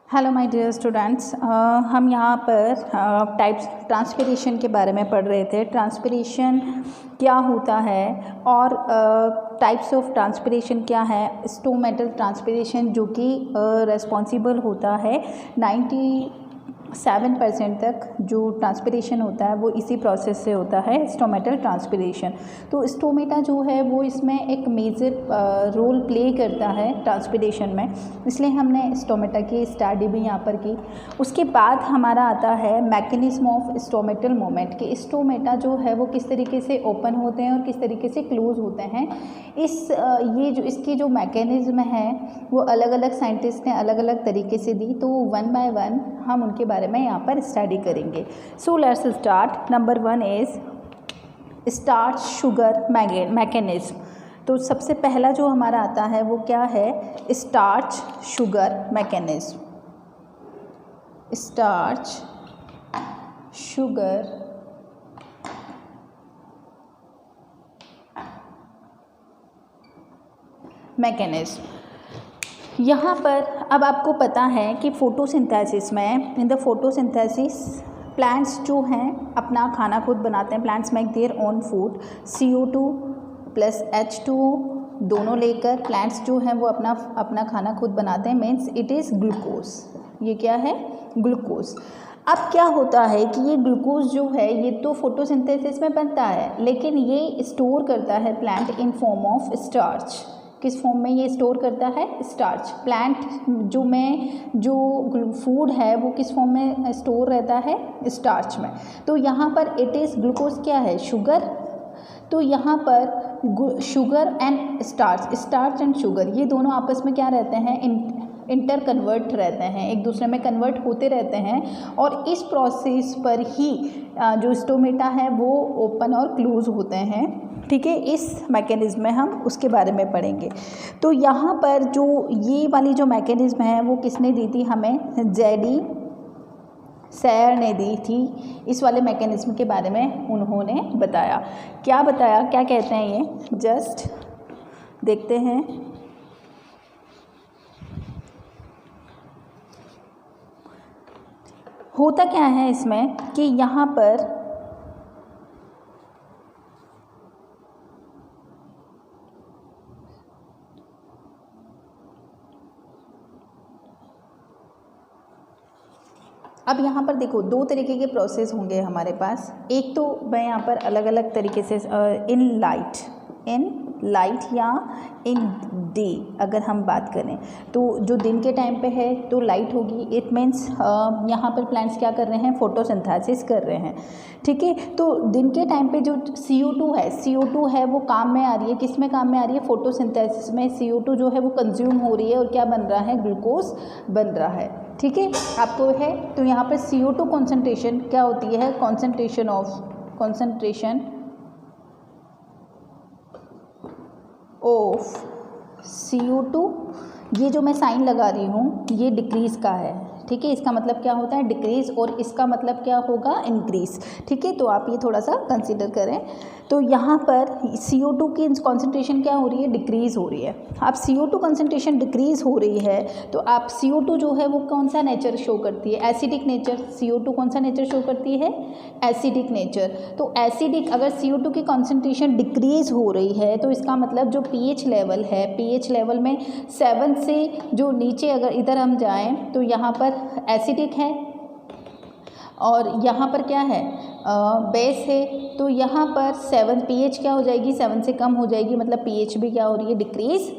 Hello my dear students, हम यहाँ पर टाइप्स ट्रांसपिरेशन के बारे में पढ़ रहे थे। ट्रांसपिरेशन क्या होता है और टाइप्स ऑफ ट्रांसपिरेशन क्या है। स्टोमेटल ट्रांसपिरेशन जो कि रेस्पॉन्सिबल होता है 97% तक जो ट्रांसपिरेशन होता है वो इसी प्रोसेस से होता है, स्टोमेटल ट्रांसपिरेशन। तो स्टोमेटा जो है वो इसमें एक मेजर रोल प्ले करता है ट्रांसपिरेशन में, इसलिए हमने स्टोमेटा की स्टडी भी यहाँ पर की। उसके बाद हमारा आता है मैकेनिज्म ऑफ स्टोमेटल मूवमेंट कि स्टोमेटा जो है वो किस तरीके से ओपन होते हैं और किस तरीके से क्लोज होते हैं। इसकी जो मैकेनिज्म है वो अलग अलग साइंटिस्ट ने अलग अलग तरीके से दी, तो वन बाय वन हम उनके बारे में यहाँ पर स्टडी करेंगे। So let's start. Number 1 is starch sugar mechanism. तो सबसे पहला जो हमारा आता है वो क्या है, starch sugar mechanism. Starch sugar mechanism. यहाँ पर अब आपको पता है कि फोटोसिंथेसिस में, इन द फोटोसिंथेसिस प्लांट्स जो हैं अपना खाना खुद बनाते हैं। Plants make their own food. CO2 plus H2O दोनों लेकर प्लांट्स जो हैं वो अपना खाना खुद बनाते हैं, मीन्स इट इज़ ग्लूकोज। ये क्या है, ग्लूकोज। अब क्या होता है कि ये ग्लूकोज जो है ये तो फोटोसिंथेसिस में बनता है, लेकिन ये स्टोर करता है plant in form of starch. किस फॉर्म में ये स्टोर करता है, स्टार्च। प्लांट जो फूड है वो किस फॉर्म में स्टोर रहता है, स्टार्च में। तो यहाँ पर इट इज़ ग्लूकोज क्या है, शुगर। तो यहाँ पर sugar and starch and sugar ये दोनों आपस में क्या रहते हैं, इंटर कन्वर्ट रहते हैं, एक दूसरे में कन्वर्ट होते रहते हैं। और इस प्रोसेस पर ही जो स्टोमेटा है वो ओपन और क्लोज होते हैं। ठीक है, इस मैकेनिज्म में हम उसके बारे में पढ़ेंगे। तो यहाँ पर जो ये वाली जो मैकेनिज्म है वो किसने दी थी हमें, JD सैयर ने दी थी। इस वाले मैकेनिज्म के बारे में उन्होंने बताया। क्या बताया, क्या कहते हैं ये, जस्ट देखते हैं। होता क्या है इसमें कि यहाँ पर अब यहाँ पर देखो दो तरीके के प्रोसेस होंगे हमारे पास। एक तो मैं यहाँ पर अलग अलग तरीके से इन लाइट या इन डे अगर हम बात करें तो जो दिन के टाइम पे है तो लाइट होगी। इट मीन्स यहाँ पर प्लांट्स क्या कर रहे हैं, फोटोसिंथेसिस कर रहे हैं। ठीक है, तो दिन के टाइम पे जो CO2 है वो काम में आ रही है। किस में काम में आ रही है, फोटोसिंथेसिस में। CO2 जो है वो कंज्यूम हो रही है और क्या बन रहा है, ग्लूकोज बन रहा है। ठीक है, आपको है तो यहाँ पर CO2 कॉन्सेंट्रेशन क्या होती है, कॉन्सेंट्रेशन ऑफ CO2, ये जो मैं साइन लगा रही हूँ ये डिक्रीज़ का है। ठीक है, इसका मतलब क्या होता है, डिक्रीज़, और इसका मतलब क्या होगा, इंक्रीज़। ठीक है, तो आप ये थोड़ा सा कंसीडर करें। तो यहाँ पर CO2 की कॉन्सेंट्रेशन क्या हो रही है, डिक्रीज़ हो रही है। अब CO2 कॉन्सेंट्रेशन डिक्रीज़ हो रही है तो आप CO2 जो है वो कौन सा नेचर शो करती है, एसिडिक नेचर। CO2 कौन सा नेचर शो करती है, एसिडिक नेचर। तो एसिडिक, अगर CO2 की कॉन्सेंट्रेशन डिक्रीज़ हो रही है तो इसका मतलब जो pH लेवल है, pH लेवल में 7 से जो नीचे अगर इधर हम जाएँ तो यहाँ पर एसिडिक है और यहाँ पर क्या है, बेस है। तो यहाँ पर 7 pH क्या हो जाएगी, 7 से कम हो जाएगी, मतलब pH भी क्या हो रही है, डिक्रीज़।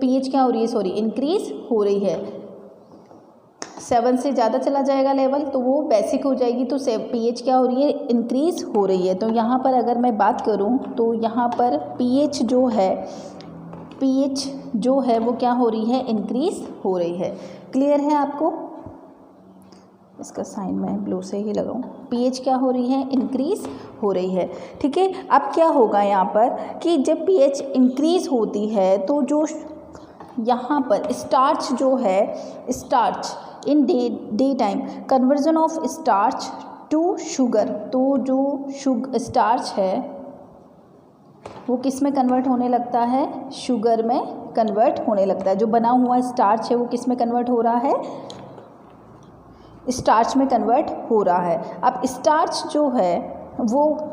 pH क्या हो रही है, सॉरी, इंक्रीज़ हो रही है। 7 से ज़्यादा चला जाएगा लेवल तो वो बेसिक हो जाएगी, तो pH क्या हो रही है, इंक्रीज़ हो रही है। तो यहाँ पर अगर मैं बात करूँ तो यहाँ पर pH जो है वो क्या हो रही है, इंक्रीज़ हो रही है। क्लियर है आपको, इसका साइन मैं ब्लू से ही लगाऊं। pH क्या हो रही है, इंक्रीज़ हो रही है। ठीक है, अब क्या होगा यहाँ पर कि जब pH इंक्रीज़ होती है तो जो यहाँ पर स्टार्च जो है, starch in day time conversion of starch to sugar, तो जो स्टार्च है वो किस में कन्वर्ट होने लगता है, शुगर में कन्वर्ट होने लगता है। जो बना हुआ स्टार्च है वो किस में कन्वर्ट हो रहा है, स्टार्च में कन्वर्ट हो रहा है। अब स्टार्च जो है वो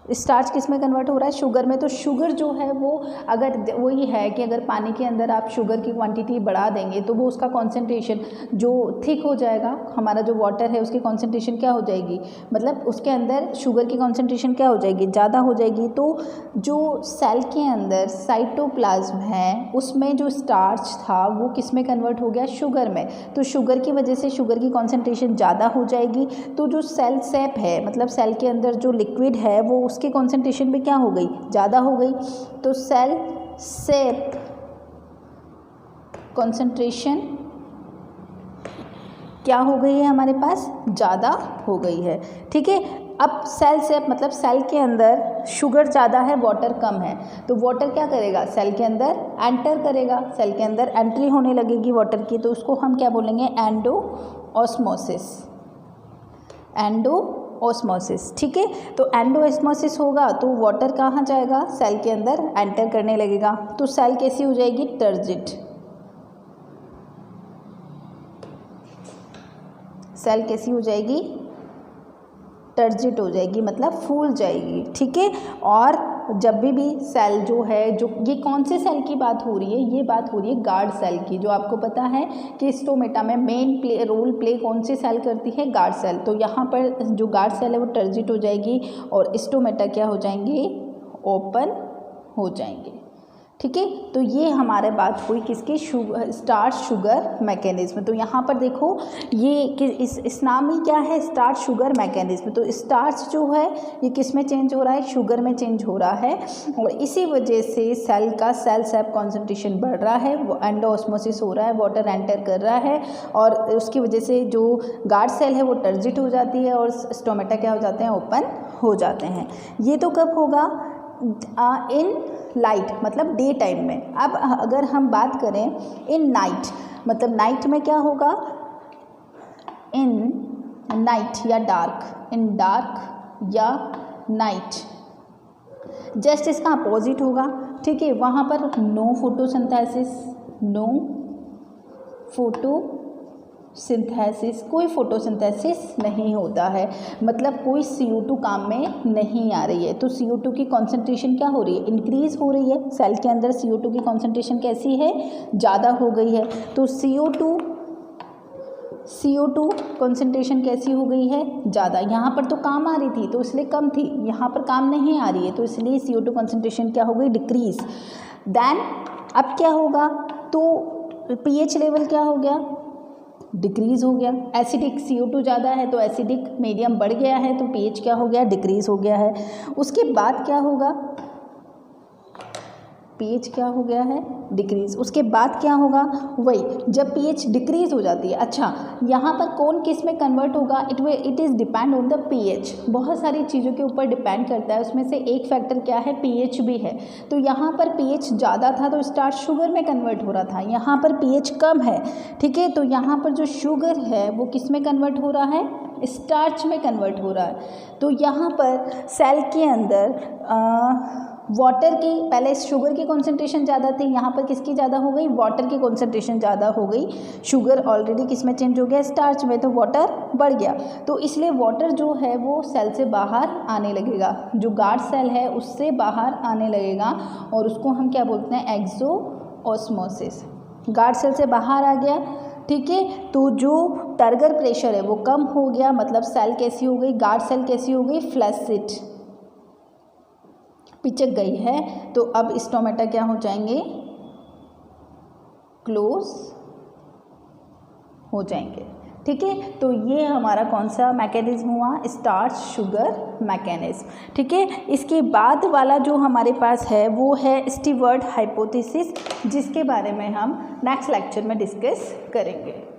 स्टार्च किस में कन्वर्ट हो रहा है, शुगर में। तो शुगर जो है वो अगर वही है कि अगर पानी के अंदर आप शुगर की क्वांटिटी बढ़ा देंगे तो वो उसका कॉन्सेंट्रेशन जो थिक हो जाएगा, हमारा जो वाटर है उसकी कॉन्सेंट्रेशन क्या हो जाएगी, मतलब उसके अंदर शुगर की कॉन्सेंट्रेशन क्या हो जाएगी, ज़्यादा हो जाएगी। तो जो सेल के अंदर साइटोप्लाज्म है उसमें जो स्टार्च था वो किस में कन्वर्ट हो गया, शुगर में। तो शुगर की वजह से शुगर की कॉन्सेंट्रेशन ज़्यादा हो जाएगी। तो जो सेल सेप है, मतलब सेल के अंदर जो लिक्विड है वो उसकी कॉन्सेंट्रेशन भी क्या हो गई, ज़्यादा हो गई। तो सेल सेप कॉन्सेंट्रेशन क्या हो गई है, हमारे पास ज़्यादा हो गई है। ठीक है, अब सेल सेप मतलब सेल के अंदर शुगर ज़्यादा है, वाटर कम है। तो वाटर क्या करेगा, सेल के अंदर एंटर करेगा, सेल के अंदर एंट्री होने लगेगी वाटर की। तो उसको हम क्या बोलेंगे, एंडोऑस्मोसिस। एंडोऑस्मोसिस, ठीक है। तो एंडोऑस्मोसिस होगा तो वाटर कहाँ जाएगा, सेल के अंदर एंटर करने लगेगा। तो सेल कैसी हो जाएगी, टर्जिड। सेल कैसी हो जाएगी, टर्जिट हो जाएगी, मतलब फूल जाएगी। ठीक है, और जब भी सेल जो है, जो ये कौन से सेल की बात हो रही है, ये बात हो रही है गार्ड सेल की। जो आपको पता है कि स्टोमेटा में मेन रोल प्ले कौन सी सेल करती है, गार्ड सेल। तो यहाँ पर जो गार्ड सेल है वो टर्जिट हो जाएगी और स्टोमेटा क्या हो जाएंगे, ओपन हो जाएंगे। ठीक है, तो ये हमारे बात हुई किसकी, स्टार्च शुगर मैकेनिज्म। तो यहाँ पर देखो ये इस नाम ही क्या है, स्टार्च शुगर मैकेनिज्म। तो स्टार्च जो है ये किस में चेंज हो रहा है, शुगर में चेंज हो रहा है, और इसी वजह से सेल का सेल सेप कॉन्सेंट्रेशन बढ़ रहा है, वो एंडोऑस्मोसिस हो रहा है, वाटर एंटर कर रहा है, और उसकी वजह से जो गार्ड सेल है वो टर्जिट हो जाती है और स्टोमेटा क्या हो जाते हैं, ओपन हो जाते हैं। ये तो कब होगा, इन लाइट मतलब डे टाइम में। अब अगर हम बात करें इन नाइट, मतलब नाइट में क्या होगा, इन नाइट या डार्क, इन डार्क या नाइट, जस्ट इसका अपोजिट होगा। ठीक है, वहाँ पर नो फोटोसिंथेसिस, नो फोटोसिंथेसिस, कोई फोटोसिंथेसिस नहीं होता है, मतलब कोई CO2 काम में नहीं आ रही है। तो CO2 की कॉन्सेंट्रेशन क्या हो रही है, इंक्रीज़ हो रही है। सेल के अंदर CO2 की कॉन्सेंट्रेशन कैसी है, ज़्यादा हो गई है। तो CO2 कॉन्सेंट्रेशन कैसी हो गई है, ज़्यादा। यहाँ पर तो काम आ रही थी तो इसलिए कम थी, यहाँ पर काम नहीं आ रही है तो इसलिए CO2 कॉन्सेंट्रेशन क्या हो गई, डिक्रीज। देन अब क्या होगा, तो pH लेवल क्या हो गया, डिक्रीज़ हो गया। एसिडिक CO2 ज़्यादा है तो एसिडिक मीडियम बढ़ गया है तो pH क्या हो गया, डिक्रीज़ हो गया है। उसके बाद क्या होगा, pH क्या हो गया है, डिक्रीज़। उसके बाद क्या होगा, वही जब pH डिक्रीज़ हो जाती है। अच्छा, यहाँ पर कौन किस में कन्वर्ट होगा, it is depend on the pH। बहुत सारी चीज़ों के ऊपर डिपेंड करता है, उसमें से एक फैक्टर क्या है, pH भी है। तो यहाँ पर pH ज़्यादा था तो स्टार्च शुगर में कन्वर्ट हो रहा था, यहाँ पर pH कम है। ठीक है, तो यहाँ पर जो शुगर है वो किस में कन्वर्ट हो रहा है, स्टार्च में कन्वर्ट हो रहा है। तो यहाँ पर सेल के अंदर वाटर की, पहले शुगर की कॉन्सेंट्रेशन ज़्यादा थी, यहाँ पर किसकी ज़्यादा हो गई, वाटर की कॉन्सेंट्रेशन ज़्यादा हो गई। शुगर ऑलरेडी किस में चेंज हो गया, स्टार्च में, तो वाटर बढ़ गया। तो इसलिए वाटर जो है वो सेल से बाहर आने लगेगा, जो गार्ड सेल है उससे बाहर आने लगेगा, और उसको हम क्या बोलते हैं, एक्सोऑस्मोसिस। गार्ड सेल से बाहर आ गया। ठीक है, तो जो टर्गर प्रेशर है वो कम हो गया, मतलब सेल कैसी हो गई, गार्ड सेल कैसी हो गई, फ्लैसिड, पिचक गई है। तो अब स्टोमेटा क्या हो जाएंगे, क्लोज हो जाएंगे। ठीक है, तो ये हमारा कौन सा मैकेनिज्म हुआ, स्टार्च शुगर मैकेनिज्म। ठीक है, इसके बाद वाला जो हमारे पास है वो है स्टीवर्ट हाइपोथेसिस, जिसके बारे में हम नेक्स्ट लेक्चर में डिस्कस करेंगे।